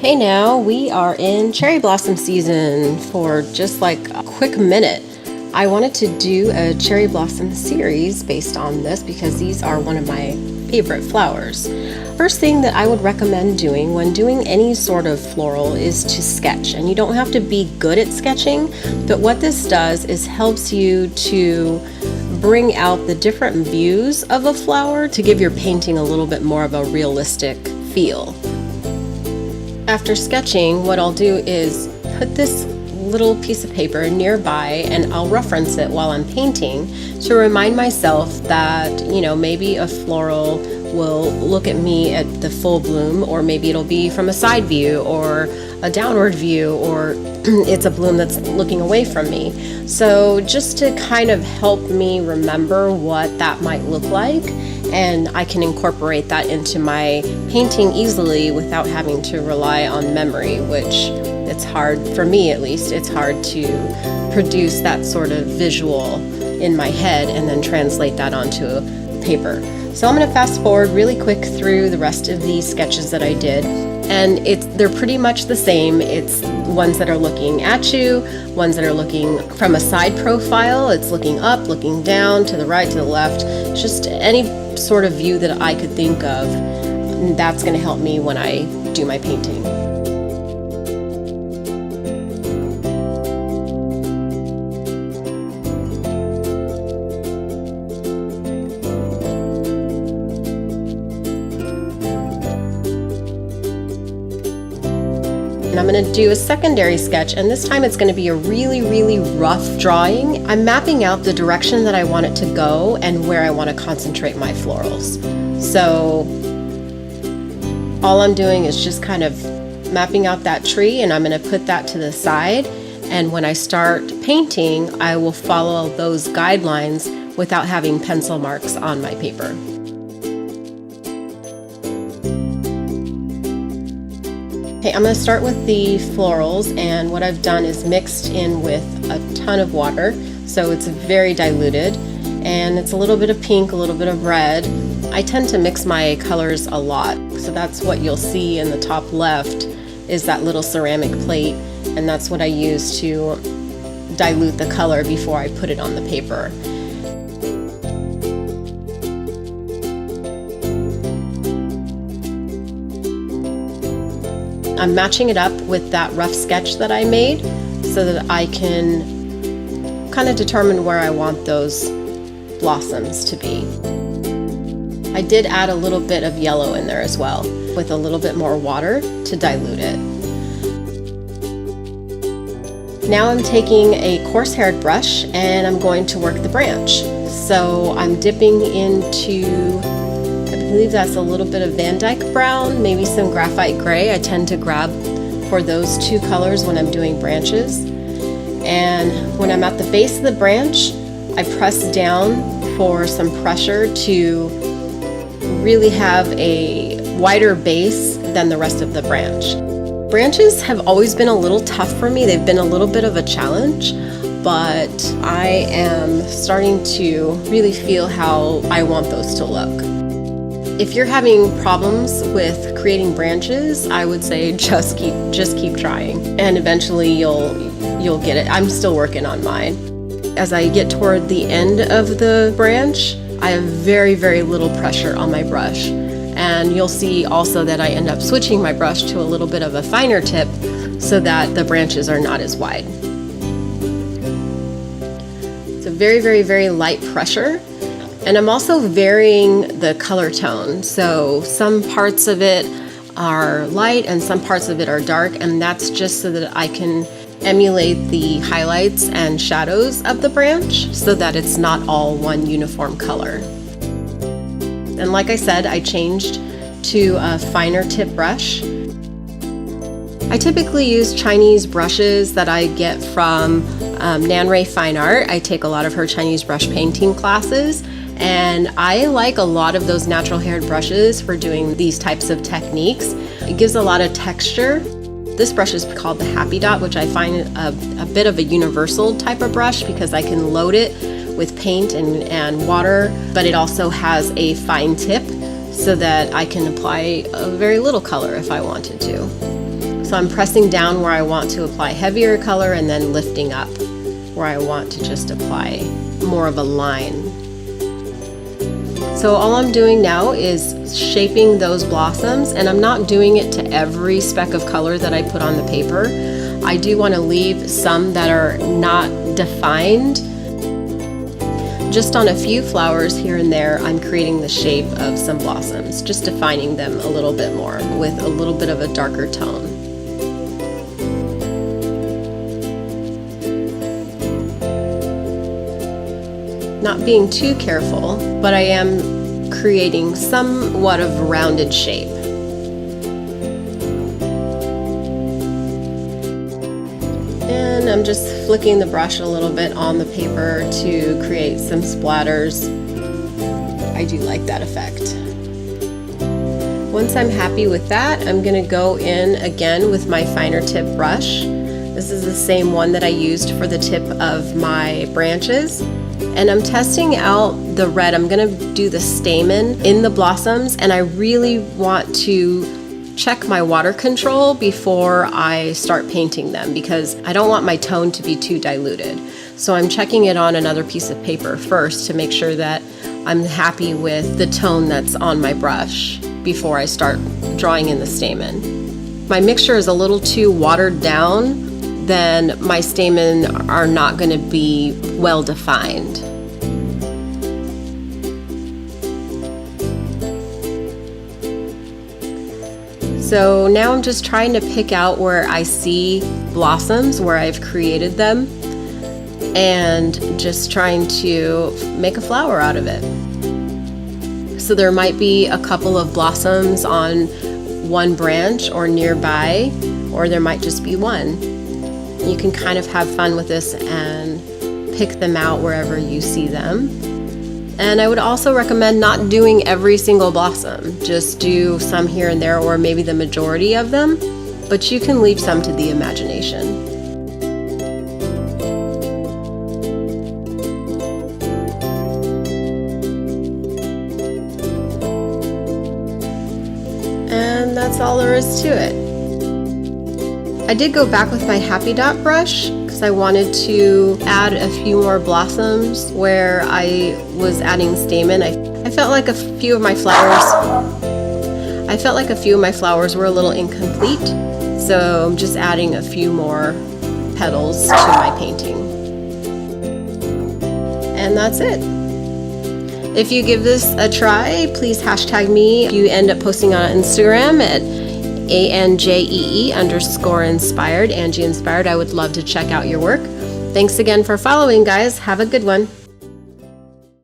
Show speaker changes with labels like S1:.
S1: Hey now, we are in cherry blossom season for just like a quick minute. I wanted to do a cherry blossom series based on this because these are one of my favorite flowers. First thing that I would recommend doing when doing any sort of floral is to sketch. And you don't have to be good at sketching, but what this does is helps you to bring out the different views of a flower to give your painting a little bit more of a realistic feel. After sketching, what I'll do is put this little piece of paper nearby and I'll reference it while I'm painting to remind myself that, maybe a floral will look at me at the full bloom, or maybe it'll be from a side view or a downward view, or it's a bloom that's looking away from me. So just to kind of help me remember what that might look like, and I can incorporate that into my painting easily without having to rely on memory, which it's hard, for me at least, it's hard to produce that sort of visual in my head and then translate that onto paper. So I'm going to fast forward really quick through the rest of these sketches that I did, and they're pretty much the same. It's ones that are looking at you, ones that are looking from a side profile. It's looking up, looking down, to the right, to the left, just any sort of view that I could think of. That's going to help me when I do my painting. I'm going to do a secondary sketch, and this time it's going to be a really rough drawing. I'm mapping out the direction that I want it to go and where I want to concentrate my florals. So all I'm doing is just kind of mapping out that tree, and I'm going to put that to the side, and when I start painting I will follow those guidelines without having pencil marks on my paper. Okay, I'm going to start with the florals, and what I've done is mixed in with a ton of water, so it's very diluted, and it's a little bit of pink, a little bit of red. I tend to mix my colors a lot, so that's what you'll see in the top left is that little ceramic plate, and that's what I use to dilute the color before I put it on the paper. I'm matching it up with that rough sketch that I made so that I can kind of determine where I want those blossoms to be. I did add a little bit of yellow in there as well, with a little bit more water to dilute it. Now I'm taking a coarse-haired brush and I'm going to work the branch. So I'm dipping into, I believe that's a little bit of Van Dyke brown, maybe some graphite gray. I tend to grab for those two colors when I'm doing branches. And when I'm at the base of the branch, I press down for some pressure to really have a wider base than the rest of the branch. Branches have always been a little tough for me. They've been a little bit of a challenge, but I am starting to really feel how I want those to look. If you're having problems with creating branches, I would say just keep trying, and eventually you'll get it. I'm still working on mine. As I get toward the end of the branch, I have very little pressure on my brush, and you'll see also that I end up switching my brush to a little bit of a finer tip so that the branches are not as wide. It's a very light pressure. And I'm also varying the color tone, so some parts of it are light and some parts of it are dark, and that's just so that I can emulate the highlights and shadows of the branch so that it's not all one uniform color. And like I said, I changed to a finer tip brush. I typically use Chinese brushes that I get from Nan Ray Fine Art. I take a lot of her Chinese brush painting classes, and I like a lot of those natural haired brushes for doing these types of techniques. It gives a lot of texture. This brush is called the Happy Dot, which I find a bit of a universal type of brush because I can load it with paint and water, but it also has a fine tip so that I can apply a very little color if I wanted to. So I'm pressing down where I want to apply heavier color and then lifting up where I want to just apply more of a line. So all I'm doing now is shaping those blossoms, and I'm not doing it to every speck of color that I put on the paper. I do want to leave some that are not defined. Just on a few flowers here and there, I'm creating the shape of some blossoms, just defining them a little bit more with a little bit of a darker tone. Not being too careful, but I am creating somewhat of a rounded shape. And I'm just flicking the brush a little bit on the paper to create some splatters. I do like that effect. Once I'm happy with that, I'm going to go in again with my finer tip brush. This is the same one that I used for the tip of my branches. And I'm testing out the red. I'm going to do the stamen in the blossoms, and I really want to check my water control before I start painting them because I don't want my tone to be too diluted. So I'm checking it on another piece of paper first to make sure that I'm happy with the tone that's on my brush before I start drawing in the stamen. My mixture is a little too watered down, then my stamen are not going to be well defined. So now I'm just trying to pick out where I see blossoms, where I've created them, and just trying to make a flower out of it. So there might be a couple of blossoms on one branch or nearby, or there might just be one. You can kind of have fun with this and pick them out wherever you see them. And I would also recommend not doing every single blossom. Just do some here and there, or maybe the majority of them, but you can leave some to the imagination. And that's all there is to it. I did go back with my Happy Dot brush because I wanted to add a few more blossoms where I was adding stamen. I felt like a few of my flowers were a little incomplete, so I'm just adding a few more petals to my painting. And that's it. If you give this a try, please hashtag me. If you end up posting on Instagram at ANJEE_inspired, Angie Inspired, I would love to check out your work. Thanks again for following, guys. Have a good one.